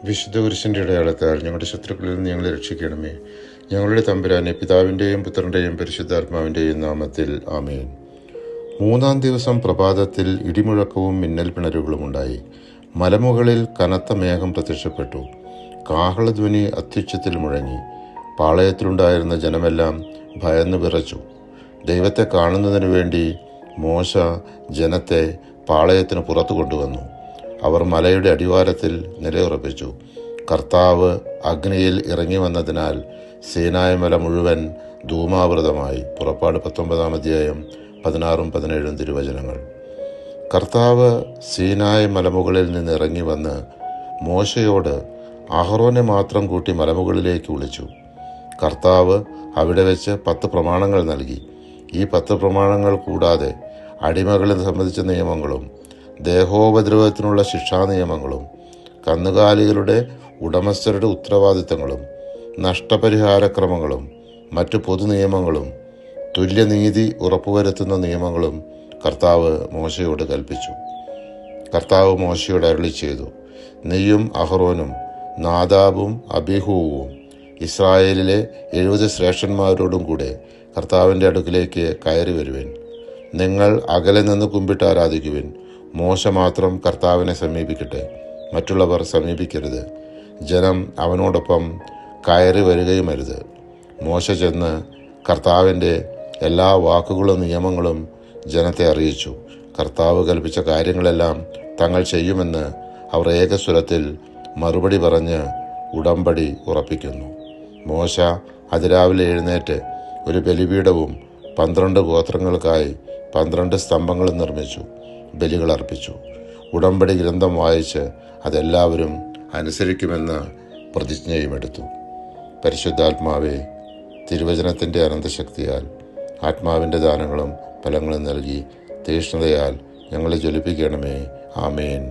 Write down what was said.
വിശുദ്ധ കുരിശിൻ്റെ അടയാളത്താൽ ഞങ്ങളുടെ ശത്രുക്കളിൽ നിന്ന് ഞങ്ങളെ രക്ഷിക്കണമേ. ഞങ്ങളുടെ തമ്പുരാനെ, പിതാവിൻ്റെയും പുത്രൻ്റെയും പരിശുദ്ധാത്മാവിൻ്റെയും നാമത്തിൽ ആമേൻ. 3-ാം ദിവസം പ്രഭാതത്തിൽ ഇടിമുഴക്കവും മിന്നൽ പിണരുകളും ഉണ്ടായി. മലമുകളിൽ കനത്ത മേഘം പ്രത്യക്ഷപ്പെട്ടു. കാഹളധ്വനി അത്യുച്ചത്തിൽ മുഴങ്ങി. പാളയത്തിലുണ്ടായിരുന്ന ജനമെല്ലാം ഭയന്നു വിറച്ചു. ദൈവത്തെ കാണുന്നതിനു വേണ്ടി മോശ ജനത്തെ പാളയത്തിന് പുറത്തു കൊണ്ടുവന്നു. അവർ മലയുടെ അടിവാരത്തിൽ നിലയുറപ്പിച്ചു. കർത്താവ് അഗ്നിയിൽ ഇറങ്ങി വന്നതിനാൽ സീനായ് മല മുഴുവൻ ധൂമാവൃതമായി. പുറപ്പാട് 19-ാം അധ്യായം 16-17 തിരുവചനങ്ങൾ. കർത്താവ് സീനായ് മലമുകളിൽ നിന്ന് ഇറങ്ങി വന്ന് മോശയോട് അഹറോനെ മാത്രം കൂട്ടി മലമുകളിലേക്ക് വിളിച്ചു. കർത്താവ് അവിടെ വെച്ച് 10 പ്രമാണങ്ങൾ നൽകി. ഈ 10 പ്രമാണങ്ങൾ കൂടാതെ അടിമകളെ സംബന്ധിച്ച നിയമങ്ങളും ദേഹോപദ്രവത്തിനുള്ള ശിക്ഷാ നിയമങ്ങളും കന്നുകാലികളുടെ ഉടമസ്ഥരുടെ ഉത്തരവാദിത്തങ്ങളും നഷ്ടപരിഹാരക്രമങ്ങളും മറ്റു പൊതു നിയമങ്ങളും തുല്യനീതി ഉറപ്പുവരുത്തുന്ന നിയമങ്ങളും കർത്താവ് മോശയോട് കൽപ്പിച്ചു. കർത്താവ് മോശയോട് അരുളി ചെയ്തു, നീയും അഹറോനും നാദാബും അബീഹൂവും ഇസ്രായേലിലെ 70 ശ്രേഷ്ഠന്മാരോടും കൂടെ കർത്താവിൻ്റെ അടുക്കിലേക്ക് കയറി വരുവിൻ. നിങ്ങൾ അകലെ നിന്ന് കുമ്പിട്ട് ആരാധിക്കുവിൻ. മോശ മാത്രം കർത്താവിനെ സമീപിക്കട്ടെ, മറ്റുള്ളവർ സമീപിക്കരുത്. ജനം അവനോടൊപ്പം കയറി വരികയുമരുത്. മോശ ചെന്ന് കർത്താവിൻ്റെ എല്ലാ വാക്കുകളും നിയമങ്ങളും ജനത്തെ അറിയിച്ചു. കർത്താവ് കൽപ്പിച്ച കാര്യങ്ങളെല്ലാം തങ്ങൾ ചെയ്യുമെന്ന് അവർ ഏകസ്വരത്തിൽ മറുപടി പറഞ്ഞ് ഉടമ്പടി ഉറപ്പിക്കുന്നു. മോശ അതിരാവിലെ എഴുന്നേറ്റ് ഒരു ബലിപീഠവും 12 ഗോത്രങ്ങൾക്കായി 12 സ്തംഭങ്ങളും നിർമ്മിച്ചു. ബലികൾ അർപ്പിച്ചു. ഉടമ്പടി ഗ്രന്ഥം വായിച്ച് അതെല്ലാവരും അനുസരിക്കുമെന്ന് പ്രതിജ്ഞയുമെടുത്തു. പരിശുദ്ധാത്മാവെ, തിരുവചനത്തിൻ്റെ അനന്തശക്തിയാൽ ആത്മാവിൻ്റെ ദാനങ്ങളും ഫലങ്ങളും നൽകി തീഷ്ണതയാൽ ഞങ്ങളെ ജ്വലിപ്പിക്കണമേ. ആമേൻ.